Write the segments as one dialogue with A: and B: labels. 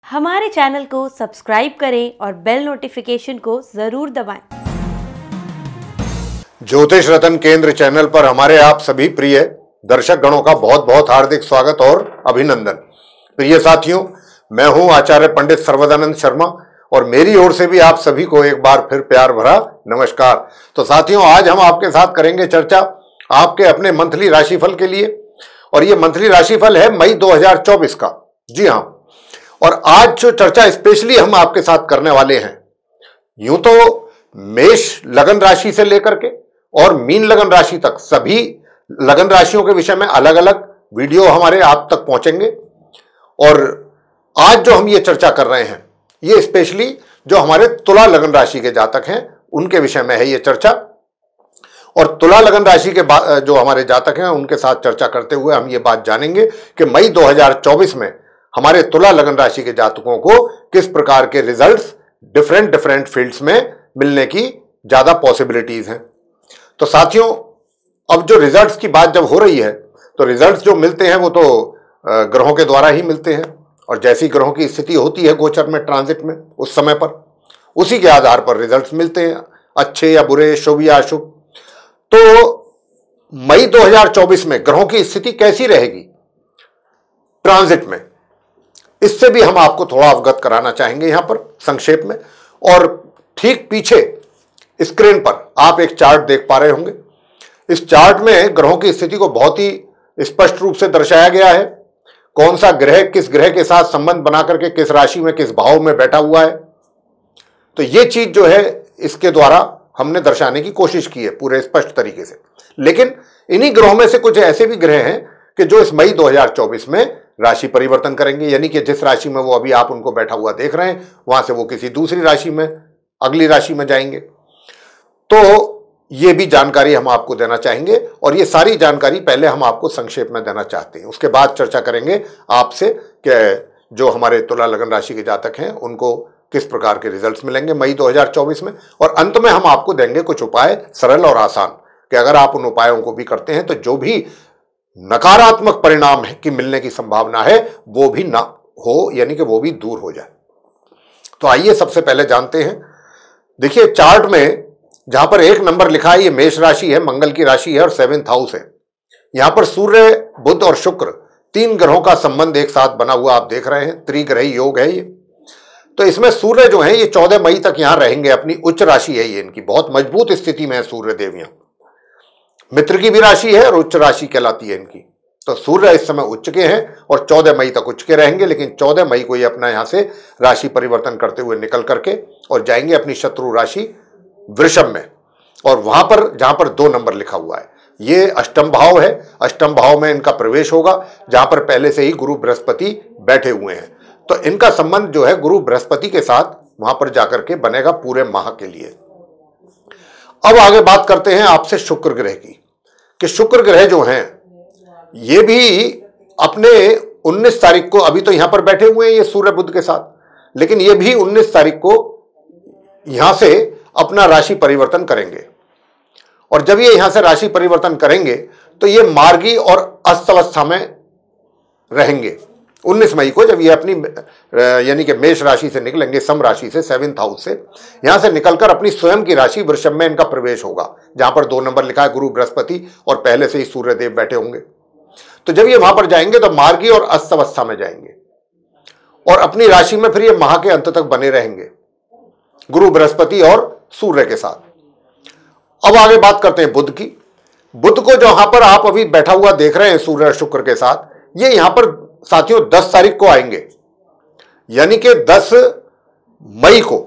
A: हमारे चैनल को सब्सक्राइब करें और बेल नोटिफिकेशन को जरूर दबाएं।
B: ज्योतिष रतन केंद्र चैनल पर हमारे आप सभी प्रिय दर्शक गणों का बहुत बहुत हार्दिक स्वागत और अभिनंदन। प्रिय साथियों, मैं हूं आचार्य पंडित सर्वदानंद शर्मा और मेरी ओर से भी आप सभी को एक बार फिर प्यार भरा नमस्कार। तो साथियों, आज हम आपके साथ करेंगे चर्चा आपके अपने मंथली राशिफल के लिए, और ये मंथली राशिफल है मई 2024 का। जी हां, और आज जो चर्चा स्पेशली हम आपके साथ करने वाले हैं, यूं तो मेष लगन राशि से लेकर के और मीन लगन राशि तक सभी लगन राशियों के विषय में अलग अलग वीडियो हमारे आप तक पहुंचेंगे। और आज जो हम ये चर्चा कर रहे हैं, ये स्पेशली जो हमारे तुला लगन राशि के जातक हैं उनके विषय में है ये चर्चा। और तुला लगन राशि के जो हमारे जातक हैं उनके साथ चर्चा करते हुए हम ये बात जानेंगे कि मई 2024 में हमारे तुला लगन राशि के जातकों को किस प्रकार के रिजल्ट्स डिफरेंट फील्ड्स में मिलने की ज्यादा पॉसिबिलिटीज हैं। तो साथियों, अब जो रिजल्ट्स की बात जब हो रही है तो रिजल्ट्स जो मिलते हैं वो तो ग्रहों के द्वारा ही मिलते हैं, और जैसी ग्रहों की स्थिति होती है गोचर में, ट्रांजिट में, उस समय पर उसी के आधार पर रिजल्ट्स मिलते हैं, अच्छे या बुरे, शुभ या अशुभ। तो मई 2024 में ग्रहों की स्थिति कैसी रहेगी ट्रांजिट में, इससे भी हम आपको थोड़ा अवगत कराना चाहेंगे यहां पर संक्षेप में। और ठीक पीछे स्क्रीन पर आप एक चार्ट देख पा रहे होंगे। इस चार्ट में ग्रहों की स्थिति को बहुत ही स्पष्ट रूप से दर्शाया गया है। कौन सा ग्रह किस ग्रह के साथ संबंध बना करके किस राशि में किस भाव में बैठा हुआ है, तो ये चीज जो है इसके द्वारा हमने दर्शाने की कोशिश की है पूरे स्पष्ट तरीके से। लेकिन इन्हीं ग्रहों में से कुछ ऐसे भी ग्रह हैं कि जो इस मई 2024 में राशि परिवर्तन करेंगे, यानी कि जिस राशि में वो अभी आप उनको बैठा हुआ देख रहे हैं वहां से वो किसी दूसरी राशि में, अगली राशि में जाएंगे। तो ये भी जानकारी हम आपको देना चाहेंगे, और ये सारी जानकारी पहले हम आपको संक्षेप में देना चाहते हैं। उसके बाद चर्चा करेंगे आपसे कि जो हमारे तुला लगन राशि के जातक हैं उनको किस प्रकार के रिजल्ट्स मिलेंगे मई 2024 में। और अंत में हम आपको देंगे कुछ उपाय, सरल और आसान, कि अगर आप उन उपायों को भी करते हैं तो जो भी नकारात्मक परिणाम है कि मिलने की संभावना है वो भी ना हो, यानी कि वो भी दूर हो जाए। तो आइए सबसे पहले जानते हैं। देखिए चार्ट में जहां पर 1 नंबर लिखा है, ये मेष राशि है, मंगल की राशि है और 7th हाउस है। यहां पर सूर्य, बुध और शुक्र 3 ग्रहों का संबंध एक साथ बना हुआ आप देख रहे हैं, त्रिग्रही योग है ये। तो इसमें सूर्य जो है ये 14 मई तक यहां रहेंगे, अपनी उच्च राशि है ये, इनकी बहुत मजबूत स्थिति में है सूर्य देव। यहां मित्र की भी राशि है और उच्च राशि कहलाती है इनकी। तो सूर्य इस समय उच्च के हैं और 14 मई तक उच्च के रहेंगे, लेकिन 14 मई को ये अपना यहां से राशि परिवर्तन करते हुए निकल करके और जाएंगे अपनी शत्रु राशि वृषभ में। और वहां पर जहां पर 2 नंबर लिखा हुआ है, ये अष्टम भाव है। अष्टम भाव में इनका प्रवेश होगा, जहां पर पहले से ही गुरु बृहस्पति बैठे हुए हैं। तो इनका संबंध जो है गुरु बृहस्पति के साथ वहां पर जाकर के बनेगा पूरे माह के लिए। अब आगे बात करते हैं आपसे शुक्र ग्रह की, कि शुक्र ग्रह जो हैं ये भी अपने 19 तारीख को, अभी तो यहां पर बैठे हुए हैं ये सूर्य बुध के साथ, लेकिन ये भी 19 तारीख को यहां से अपना राशि परिवर्तन करेंगे। और जब ये यहां से राशि परिवर्तन करेंगे तो ये मार्गी और अस्त अवस्था में रहेंगे 19 मई को, जब ये अपनी यानी कि मेष राशि से निकलेंगे, सम राशि से, 7th हाउस से, यहां से निकलकर अपनी स्वयं की राशि वृषभ में इनका प्रवेश होगा, जहां पर 2 नंबर लिखा है गुरु बृहस्पति और पहले से ही सूर्य देव बैठे होंगे। तो जब ये वहां पर जाएंगे तो मार्गी और अस्त अवस्था में जाएंगे और अपनी राशि में फिर ये माह के अंत तक बने रहेंगे गुरु बृहस्पति और सूर्य के साथ। अब आगे बात करते हैं बुध की। बुध को जहां पर आप अभी बैठा हुआ देख रहे हैं सूर्य और शुक्र के साथ, ये यहां पर साथियों 10 तारीख को आएंगे, यानी कि 10 मई को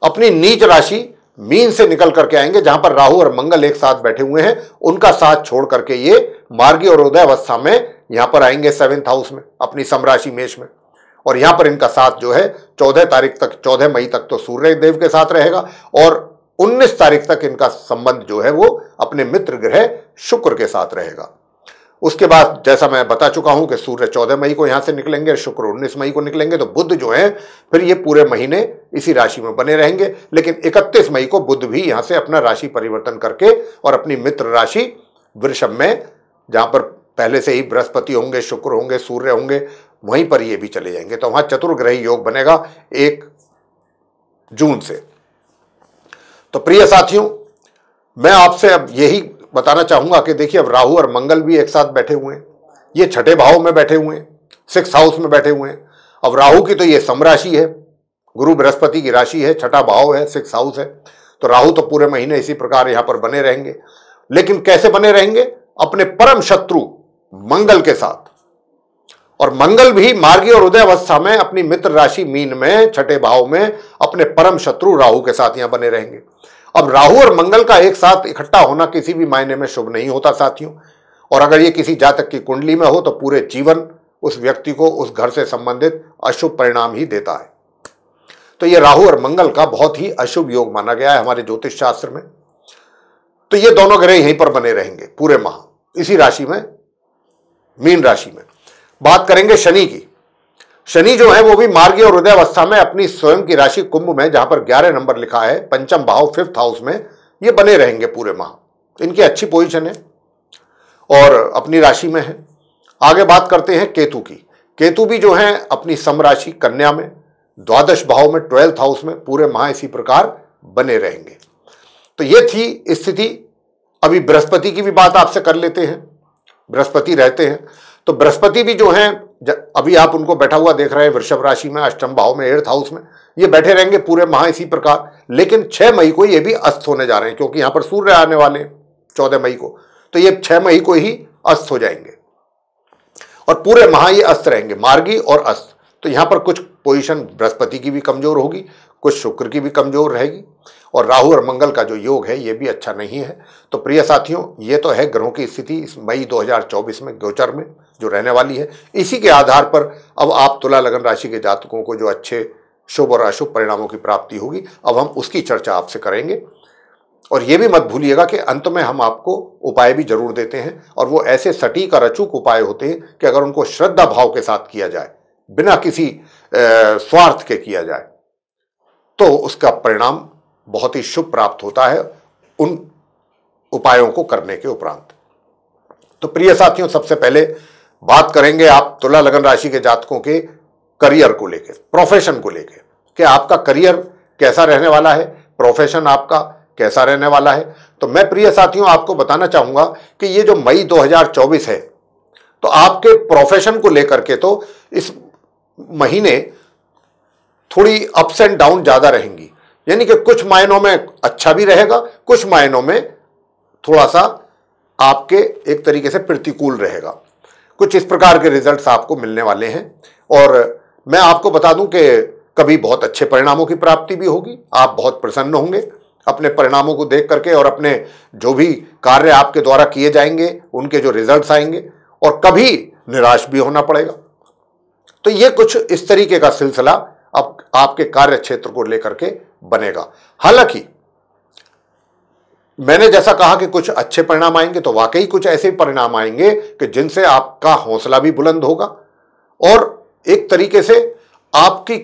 B: अपनी नीच राशि मीन से निकल करके आएंगे, जहां पर राहु और मंगल एक साथ बैठे हुए हैं। उनका साथ छोड़ करके ये मार्गी और उदय अवस्था में यहां पर आएंगे 7th हाउस में, अपनी समराशि मेष में। और यहां पर इनका साथ जो है 14 तारीख तक, 14 मई तक तो सूर्य देव के साथ रहेगा, और 19 तारीख तक इनका संबंध जो है वो अपने मित्र ग्रह शुक्र के साथ रहेगा। उसके बाद जैसा मैं बता चुका हूं कि सूर्य 14 मई को यहां से निकलेंगे, शुक्र 19 मई को निकलेंगे। तो बुध जो है फिर ये पूरे महीने इसी राशि में बने रहेंगे, लेकिन 31 मई को बुध भी यहां से अपना राशि परिवर्तन करके और अपनी मित्र राशि वृषभ में, जहां पर पहले से ही बृहस्पति होंगे, शुक्र होंगे, सूर्य होंगे, वहीं पर ये भी चले जाएंगे। तो वहां चतुर्ग्रही योग बनेगा 1 जून से। तो प्रिय साथियों, मैं आपसे अब यही बताना चाहूंगा कि देखिए, अब राहु और मंगल भी एक साथ बैठे हुए हैं, ये छठे भाव में बैठे हुए हैं, 6th हाउस में बैठे हुए हैं। अब राहु की तो ये समराशि है, गुरु बृहस्पति की राशि है, छठा भाव है, 6th हाउस है। तो राहु तो पूरे महीने इसी प्रकार यहां पर बने रहेंगे। लेकिन कैसे बने रहेंगे? अपने परम शत्रु मंगल के साथ। और मंगल भी मार्गी और उदय अवस्था में अपनी मित्र राशि मीन में, छठे भाव में, अपने परम शत्रु राहु के साथ यहां बने रहेंगे। अब राहु और मंगल का एक साथ इकट्ठा होना किसी भी मायने में शुभ नहीं होता साथियों। और अगर ये किसी जातक की कुंडली में हो तो पूरे जीवन उस व्यक्ति को उस घर से संबंधित अशुभ परिणाम ही देता है। तो ये राहु और मंगल का बहुत ही अशुभ योग माना गया है हमारे ज्योतिष शास्त्र में। तो ये दोनों ग्रह यहीं पर बने रहेंगे पूरे माह, इसी राशि में, मीन राशि में। बात करेंगे शनि की। शनि जो है वो भी मार्गी और उदय अवस्था में अपनी स्वयं की राशि कुंभ में, जहां पर 11 नंबर लिखा है, पंचम भाव 5th हाउस में, ये बने रहेंगे पूरे माह। इनकी अच्छी पोजीशन है और अपनी राशि में है। आगे बात करते हैं केतु की। केतु भी जो है अपनी समराशि कन्या में, द्वादश भाव में, 12th हाउस में, पूरे माह इसी प्रकार बने रहेंगे। तो ये थी स्थिति। अभी बृहस्पति की भी बात आपसे कर लेते हैं। बृहस्पति रहते हैं तो बृहस्पति भी जो है, अभी आप उनको बैठा हुआ देख रहे हैं वृषभ राशि में, अष्टम भाव में, 8th हाउस में, ये बैठे रहेंगे पूरे माह इसी प्रकार। लेकिन 6 मई को ये भी अस्त होने जा रहे हैं, क्योंकि यहां पर सूर्य आने वाले हैं 14 मई को। तो ये 6 मई को ही अस्त हो जाएंगे और पूरे माह ये अस्त रहेंगे, मार्गी और अस्त। तो यहां पर कुछ पोजीशन बृहस्पति की भी कमजोर होगी, कुछ शुक्र की भी कमजोर रहेगी, और राहु और मंगल का जो योग है ये भी अच्छा नहीं है। तो प्रिय साथियों, ये तो है ग्रहों की स्थिति इस मई 2024 में गोचर में जो रहने वाली है। इसी के आधार पर अब आप तुला लगन राशि के जातकों को जो अच्छे शुभ और अशुभ परिणामों की प्राप्ति होगी, अब हम उसकी चर्चा आपसे करेंगे। और ये भी मत भूलिएगा कि अंत में हम आपको उपाय भी जरूर देते हैं, और वो ऐसे सटीक और अचूक उपाय होते हैं कि अगर उनको श्रद्धा भाव के साथ किया जाए, बिना किसी स्वार्थ के किया जाए, तो उसका परिणाम बहुत ही शुभ प्राप्त होता है उन उपायों को करने के उपरांत। तो प्रिय साथियों, सबसे पहले बात करेंगे आप तुला लगन राशि के जातकों के करियर को लेकर, प्रोफेशन को लेकर, कि आपका करियर कैसा रहने वाला है, प्रोफेशन आपका कैसा रहने वाला है। तो मैं प्रिय साथियों आपको बताना चाहूंगा कि ये जो मई 2024 है, तो आपके प्रोफेशन को लेकर के तो इस महीने थोड़ी अप्स एंड डाउन ज्यादा रहेंगी। यानी कि कुछ मायनों में अच्छा भी रहेगा, कुछ मायनों में थोड़ा सा आपके एक तरीके से प्रतिकूल रहेगा। कुछ इस प्रकार के रिजल्ट्स आपको मिलने वाले हैं। और मैं आपको बता दूं कि कभी बहुत अच्छे परिणामों की प्राप्ति भी होगी, आप बहुत प्रसन्न होंगे अपने परिणामों को देख करके, और अपने जो भी कार्य आपके द्वारा किए जाएंगे उनके जो रिजल्ट्स आएंगे, और कभी निराश भी होना पड़ेगा। तो ये कुछ इस तरीके का सिलसिला अब आपके कार्य क्षेत्र को लेकर के बनेगा। हालांकि मैंने जैसा कहा कि कुछ अच्छे परिणाम आएंगे, तो वाकई कुछ ऐसे परिणाम आएंगे कि जिनसे आपका हौसला भी बुलंद होगा, और एक तरीके से आपकी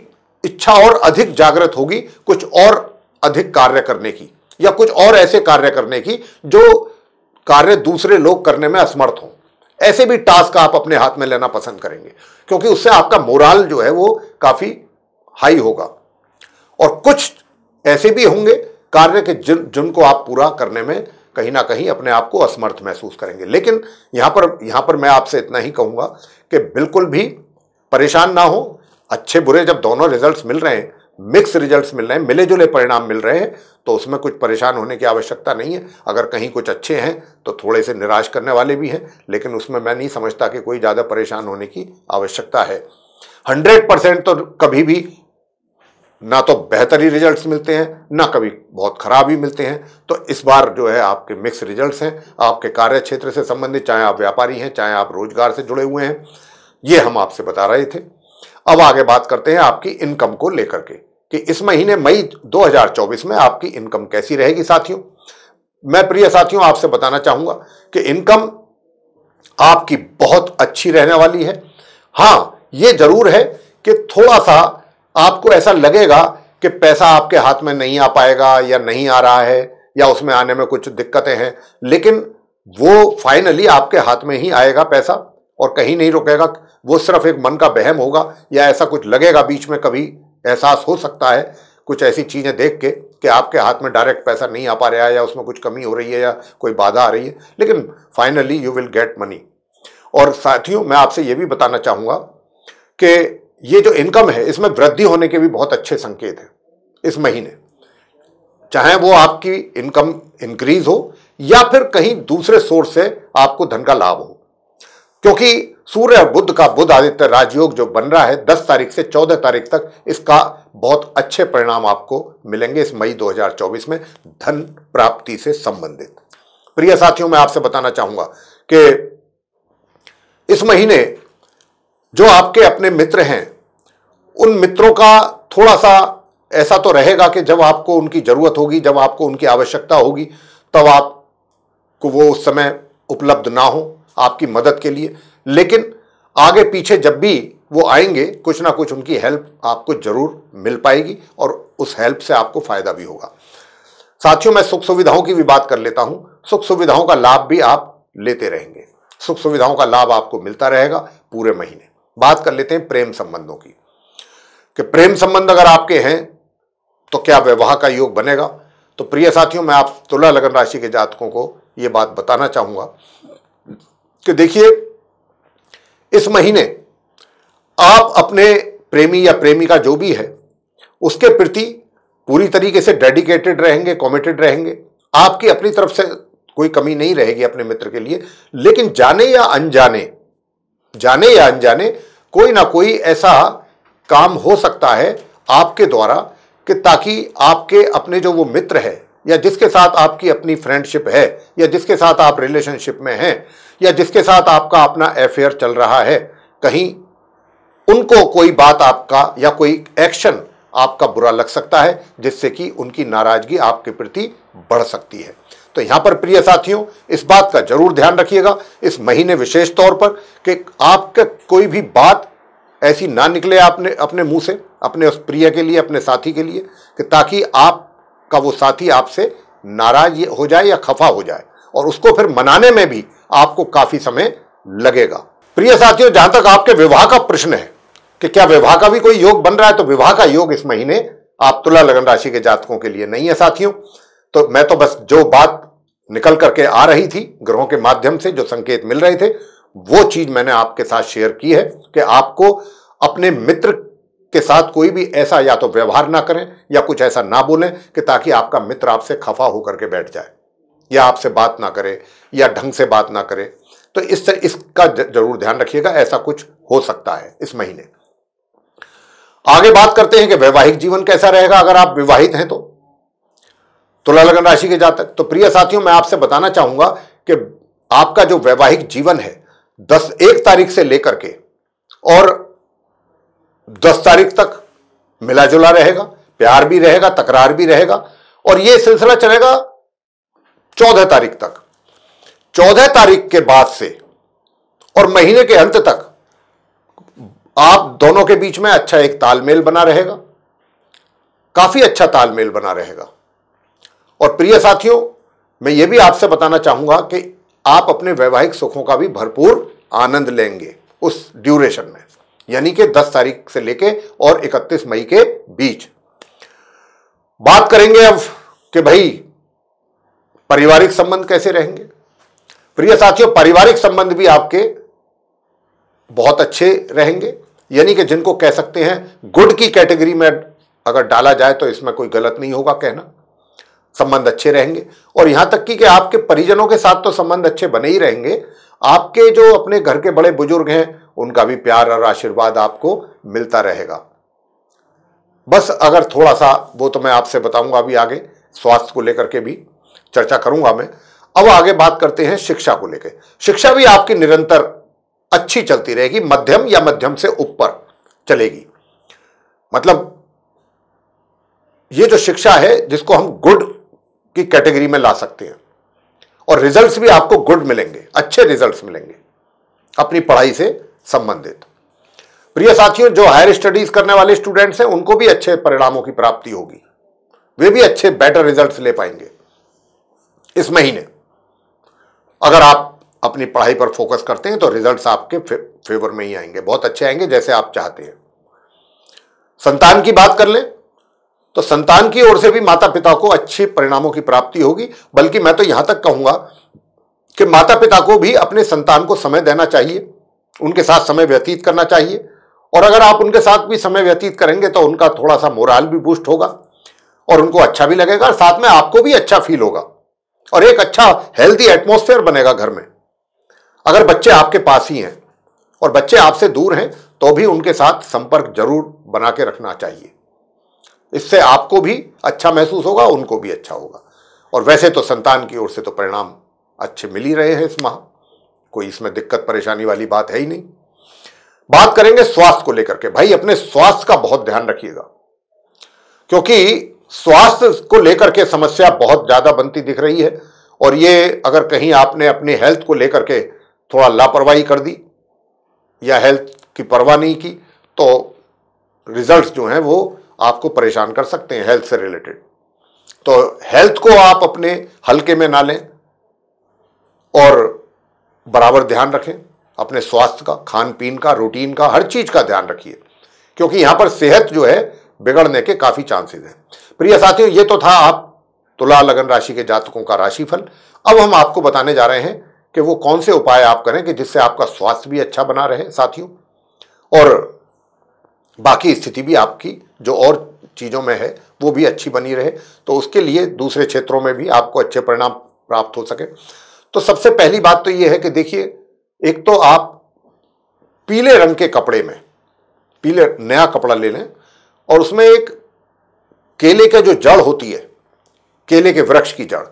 B: इच्छा और अधिक जागृत होगी कुछ और अधिक कार्य करने की, या कुछ और ऐसे कार्य करने की जो कार्य दूसरे लोग करने में असमर्थ हों। ऐसे भी टास्क आप अपने हाथ में लेना पसंद करेंगे, क्योंकि उससे आपका मोराल जो है वो काफी हाई होगा। और कुछ ऐसे भी होंगे कार्य के जिनको आप पूरा करने में कहीं ना कहीं अपने आप को असमर्थ महसूस करेंगे। लेकिन यहां पर मैं आपसे इतना ही कहूंगा कि बिल्कुल भी परेशान ना हो। अच्छे बुरे जब दोनों रिजल्ट्स मिल रहे हैं, मिक्स रिजल्ट्स मिल रहे हैं, मिले जुले परिणाम मिल रहे हैं, तो उसमें कुछ परेशान होने की आवश्यकता नहीं है। अगर कहीं कुछ अच्छे हैं तो थोड़े से निराश करने वाले भी हैं, लेकिन उसमें मैं नहीं समझता कि कोई ज़्यादा परेशान होने की आवश्यकता है। 100% तो कभी भी ना तो बेहतर ही रिजल्ट्स मिलते हैं, ना कभी बहुत खराब ही मिलते हैं। तो इस बार जो है आपके मिक्स रिजल्ट्स हैं आपके कार्य क्षेत्र से संबंधित, चाहे आप व्यापारी हैं, चाहे आप रोजगार से जुड़े हुए हैं, ये हम आपसे बता रहे थे। अब आगे बात करते हैं आपकी इनकम को लेकर के, कि इस महीने मई 2024 में आपकी इनकम कैसी रहेगी। साथियों, मैं प्रिय साथियों आपसे बताना चाहूंगा कि इनकम आपकी बहुत अच्छी रहने वाली है। हाँ, ये जरूर है कि थोड़ा सा आपको ऐसा लगेगा कि पैसा आपके हाथ में नहीं आ पाएगा, या नहीं आ रहा है, या उसमें आने में कुछ दिक्कतें हैं, लेकिन वो फाइनली आपके हाथ में ही आएगा पैसा, और कहीं नहीं रुकेगा। वो सिर्फ एक मन का बहम होगा, या ऐसा कुछ लगेगा बीच में, कभी एहसास हो सकता है कुछ ऐसी चीजें देख के कि आपके हाथ में डायरेक्ट पैसा नहीं आ पा रहा है, या उसमें कुछ कमी हो रही है, या कोई बाधा आ रही है, लेकिन finally you will get money. और साथियों, मैं आपसे ये भी बताना चाहूंगा कि ये जो इनकम है इसमें वृद्धि होने के भी बहुत अच्छे संकेत हैं इस महीने, चाहे वो आपकी इनकम इंक्रीज हो या फिर कहीं दूसरे सोर्स से आपको धन का लाभ हो, क्योंकि सूर्य और बुध का बुध आदित्य राजयोग जो बन रहा है 10 तारीख से 14 तारीख तक, इसका बहुत अच्छे परिणाम आपको मिलेंगे इस मई 2024 में धन प्राप्ति से संबंधित। प्रिय साथियों, मैं आपसे बताना चाहूंगा कि इस महीने जो आपके अपने मित्र हैं, उन मित्रों का थोड़ा सा ऐसा तो रहेगा कि जब आपको उनकी जरूरत होगी, जब आपको उनकी आवश्यकता होगी, तब आपको वो उस समय उपलब्ध ना हो आपकी मदद के लिए, लेकिन आगे पीछे जब भी वो आएंगे कुछ ना कुछ उनकी हेल्प आपको जरूर मिल पाएगी और उस हेल्प से आपको फायदा भी होगा। साथियों, मैं सुख सुविधाओं की भी बात कर लेता हूं। सुख सुविधाओं का लाभ भी आप लेते रहेंगे, सुख सुविधाओं का लाभ आपको मिलता रहेगा पूरे महीने। बात कर लेते हैं प्रेम संबंधों की, कि प्रेम संबंध अगर आपके हैं तो क्या विवाह का योग बनेगा। तो प्रिय साथियों, मैं आप तुला लगन राशि के जातकों को यह बात बताना चाहूंगा कि देखिए, इस महीने आप अपने प्रेमी या प्रेमिका जो भी है उसके प्रति पूरी तरीके से डेडिकेटेड रहेंगे, कमिटेड रहेंगे। आपकी अपनी तरफ से कोई कमी नहीं रहेगी अपने मित्र के लिए, लेकिन जाने या अनजाने कोई ना कोई ऐसा काम हो सकता है आपके द्वारा कि ताकि आपके अपने जो वो मित्र है, या जिसके साथ आपकी अपनी फ्रेंडशिप है, या जिसके साथ आप रिलेशनशिप में हैं, या जिसके साथ आपका अपना अफेयर चल रहा है, कहीं उनको कोई बात आपका या कोई एक्शन आपका बुरा लग सकता है, जिससे कि उनकी नाराजगी आपके प्रति बढ़ सकती है। तो यहां पर प्रिय साथियों, इस बात का जरूर ध्यान रखिएगा इस महीने विशेष तौर पर कि आपका कोई भी बात ऐसी ना निकले आपने अपने मुंह से अपने उस प्रिय के लिए, अपने साथी के लिए, कि ताकि आपका वो साथी आपसे नाराज हो जाए या खफा हो जाए, और उसको फिर मनाने में भी आपको काफी समय लगेगा। प्रिय साथियों, जहां तक आपके विवाह का प्रश्न है कि क्या विवाह का भी कोई योग बन रहा है, तो विवाह का योग इस महीने आप तुला लगन राशि के जातकों के लिए नहीं है साथियों। तो मैं तो बस जो बात निकल करके आ रही थी ग्रहों के माध्यम से, जो संकेत मिल रहे थे, वो चीज मैंने आपके साथ शेयर की है कि आपको अपने मित्र के साथ कोई भी ऐसा या तो व्यवहार ना करें या कुछ ऐसा ना बोलें कि ताकि आपका मित्र आपसे खफा होकर के बैठ जाए, या आपसे बात ना करे, या ढंग से बात ना करे। तो इसका जरूर ध्यान रखिएगा, ऐसा कुछ हो सकता है इस महीने। आगे बात करते हैं कि वैवाहिक जीवन कैसा रहेगा अगर आप विवाहित हैं तो तुला लगन राशि के जातक। तो प्रिय साथियों, मैं आपसे बताना चाहूंगा कि आपका जो वैवाहिक जीवन है 1 तारीख से लेकर के और 10 तारीख तक मिला जुला रहेगा, प्यार भी रहेगा, तकरार भी रहेगा, और यह सिलसिला चलेगा 14 तारीख तक। 14 तारीख के बाद से और महीने के अंत तक आप दोनों के बीच में अच्छा एक तालमेल बना रहेगा, काफी अच्छा तालमेल बना रहेगा। और प्रिय साथियों, मैं यह भी आपसे बताना चाहूंगा कि आप अपने वैवाहिक सुखों का भी भरपूर आनंद लेंगे उस ड्यूरेशन में, यानी कि 10 तारीख से लेके और 31 मई के बीच। बात करेंगे अब कि भाई पारिवारिक संबंध कैसे रहेंगे। प्रिय साथियों, पारिवारिक संबंध भी आपके बहुत अच्छे रहेंगे, यानी कि जिनको कह सकते हैं गुड की कैटेगरी में अगर डाला जाए तो इसमें कोई गलत नहीं होगा कहना। संबंध अच्छे रहेंगे, और यहां तक कि आपके परिजनों के साथ तो संबंध अच्छे बने ही रहेंगे। आपके जो अपने घर के बड़े बुजुर्ग हैं उनका भी प्यार और आशीर्वाद आपको मिलता रहेगा। बस अगर थोड़ा सा, वो तो मैं आपसे बताऊंगा अभी आगे, स्वास्थ्य को लेकर के भी चर्चा करूंगा मैं। अब आगे बात करते हैं शिक्षा को लेकर। शिक्षा भी आपकी निरंतर अच्छी चलती रहेगी, मध्यम या मध्यम से ऊपर चलेगी। मतलब ये जो शिक्षा है जिसको हम गुड की कैटेगरी में ला सकते हैं, और रिजल्ट्स भी आपको गुड मिलेंगे, अच्छे रिजल्ट्स मिलेंगे अपनी पढ़ाई से संबंधित। प्रिय साथियों, जो हायर स्टडीज करने वाले स्टूडेंट्स हैं उनको भी अच्छे परिणामों की प्राप्ति होगी, वे भी अच्छे बेटर रिजल्ट्स ले पाएंगे इस महीने। अगर आप अपनी पढ़ाई पर फोकस करते हैं तो रिजल्ट्स आपके फेवर में ही आएंगे, बहुत अच्छे आएंगे जैसे आप चाहते हैं। संतान की बात कर लें तो संतान की ओर से भी माता पिता को अच्छे परिणामों की प्राप्ति होगी, बल्कि मैं तो यहां तक कहूंगा कि माता पिता को भी अपने संतान को समय देना चाहिए, उनके साथ समय व्यतीत करना चाहिए। और अगर आप उनके साथ भी समय व्यतीत करेंगे तो उनका थोड़ा सा मोराल भी बूस्ट होगा और उनको अच्छा भी लगेगा, और साथ में आपको भी अच्छा फील होगा और एक अच्छा हेल्दी एटमॉस्फेयर बनेगा घर में। अगर बच्चे आपके पास ही हैं और बच्चे आपसे दूर हैं तो भी उनके साथ संपर्क जरूर बना के रखना चाहिए। इससे आपको भी अच्छा महसूस होगा, उनको भी अच्छा होगा। और वैसे तो संतान की ओर से तो परिणाम अच्छे मिल ही रहे हैं इस माह, कोई इसमें दिक्कत परेशानी वाली बात है ही नहीं। बात करेंगे स्वास्थ्य को लेकर के। भाई अपने स्वास्थ्य का बहुत ध्यान रखिएगा, क्योंकि स्वास्थ्य को लेकर के समस्या बहुत ज्यादा बनती दिख रही है। और ये अगर कहीं आपने अपने हेल्थ को लेकर के थोड़ा लापरवाही कर दी या हेल्थ की परवाह नहीं की तो रिजल्ट्स जो हैं वो आपको परेशान कर सकते हैं हेल्थ से रिलेटेड। तो हेल्थ को आप अपने हल्के में ना लें और बराबर ध्यान रखें अपने स्वास्थ्य का, खान पीन का, रूटीन का, हर चीज का ध्यान रखिए, क्योंकि यहां पर सेहत जो है बिगड़ने के काफी चांसेस हैं। प्रिय साथियों, ये तो था आप तुला लगन राशि के जातकों का राशिफल। अब हम आपको बताने जा रहे हैं कि वो कौन से उपाय आप करें कि जिससे आपका स्वास्थ्य भी अच्छा बना रहे साथियों, और बाकी स्थिति भी आपकी जो और चीजों में है वो भी अच्छी बनी रहे, तो उसके लिए दूसरे क्षेत्रों में भी आपको अच्छे परिणाम प्राप्त हो सके। तो सबसे पहली बात तो ये है कि देखिए, एक तो आप पीले रंग के कपड़े में पीले नया कपड़ा ले लें और उसमें एक केले का जो जड़ होती है, केले के वृक्ष की जड़,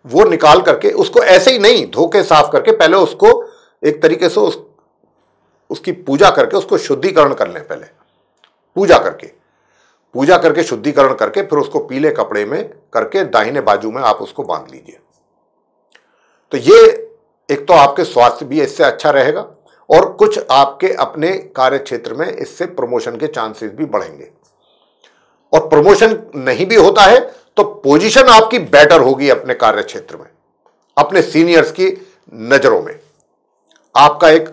B: वो निकाल करके उसको ऐसे ही नहीं धो के साफ करके पहले उसको एक तरीके से उसकी पूजा करके उसको शुद्धिकरण कर लें। पहले पूजा करके शुद्धिकरण करके फिर उसको पीले कपड़े में करके दाहिने बाजू में आप उसको बांध लीजिए। तो ये एक तो आपके स्वास्थ्य भी इससे अच्छा रहेगा और कुछ आपके अपने कार्य क्षेत्र में इससे प्रमोशन के चांसेस भी बढ़ेंगे। और प्रमोशन नहीं भी होता है तो पोजीशन आपकी बेटर होगी अपने कार्य क्षेत्र में, अपने सीनियर्स की नजरों में आपका एक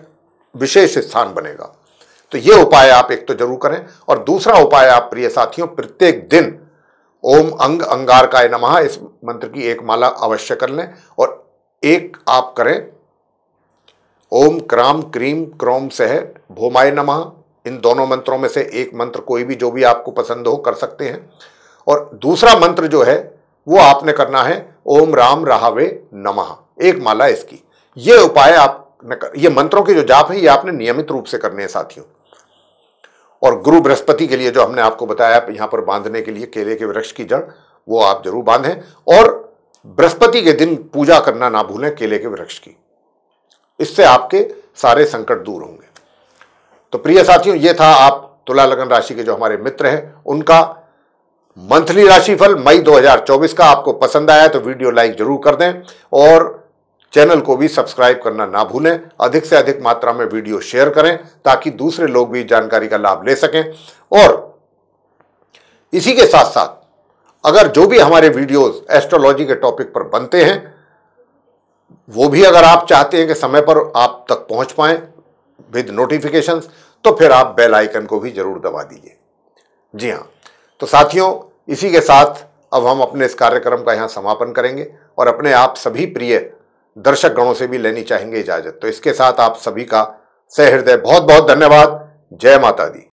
B: विशेष स्थान बनेगा। तो ये उपाय आप एक तो जरूर करें। और दूसरा उपाय आप प्रिय साथियों प्रत्येक दिन ओम अंग अंगारकाय नमः इस मंत्र की एक माला अवश्य कर लें, और एक आप करें ओम क्राम क्रीम क्रोम सह भौमाय नमः। इन दोनों मंत्रों में से एक मंत्र कोई भी जो भी आपको पसंद हो कर सकते हैं। और दूसरा मंत्र जो है वो आपने करना है ओम राम राहवे नमः, एक माला इसकी। ये उपाय ये मंत्रों के जो जाप है ये आपने नियमित रूप से करने हैं साथियों। और गुरु बृहस्पति के लिए जो हमने आपको बताया यहां पर बांधने के लिए केले के वृक्ष की जड़, वो आप जरूर बांधें। और बृहस्पति के दिन पूजा करना ना भूलें केले के वृक्ष की, इससे आपके सारे संकट दूर होंगे। तो प्रिय साथियों, ये था आप तुला लगन राशि के जो हमारे मित्र हैं उनका मंथली राशिफल मई 2024 का। आपको पसंद आया तो वीडियो लाइक जरूर कर दें और चैनल को भी सब्सक्राइब करना ना भूलें। अधिक से अधिक मात्रा में वीडियो शेयर करें ताकि दूसरे लोग भी जानकारी का लाभ ले सकें। और इसी के साथ साथ अगर जो भी हमारे वीडियोस एस्ट्रोलॉजी के टॉपिक पर बनते हैं वो भी अगर आप चाहते हैं कि समय पर आप तक पहुंच पाएं विद नोटिफिकेशंस, तो फिर आप बेल आइकन को भी जरूर दबा दीजिए। जी हाँ, तो साथियों इसी के साथ अब हम अपने इस कार्यक्रम का यहां समापन करेंगे और अपने आप सभी प्रिय दर्शक गणों से भी लेनी चाहेंगे इजाजत। तो इसके साथ आप सभी का सहृदय बहुत बहुत धन्यवाद। जय माता दी।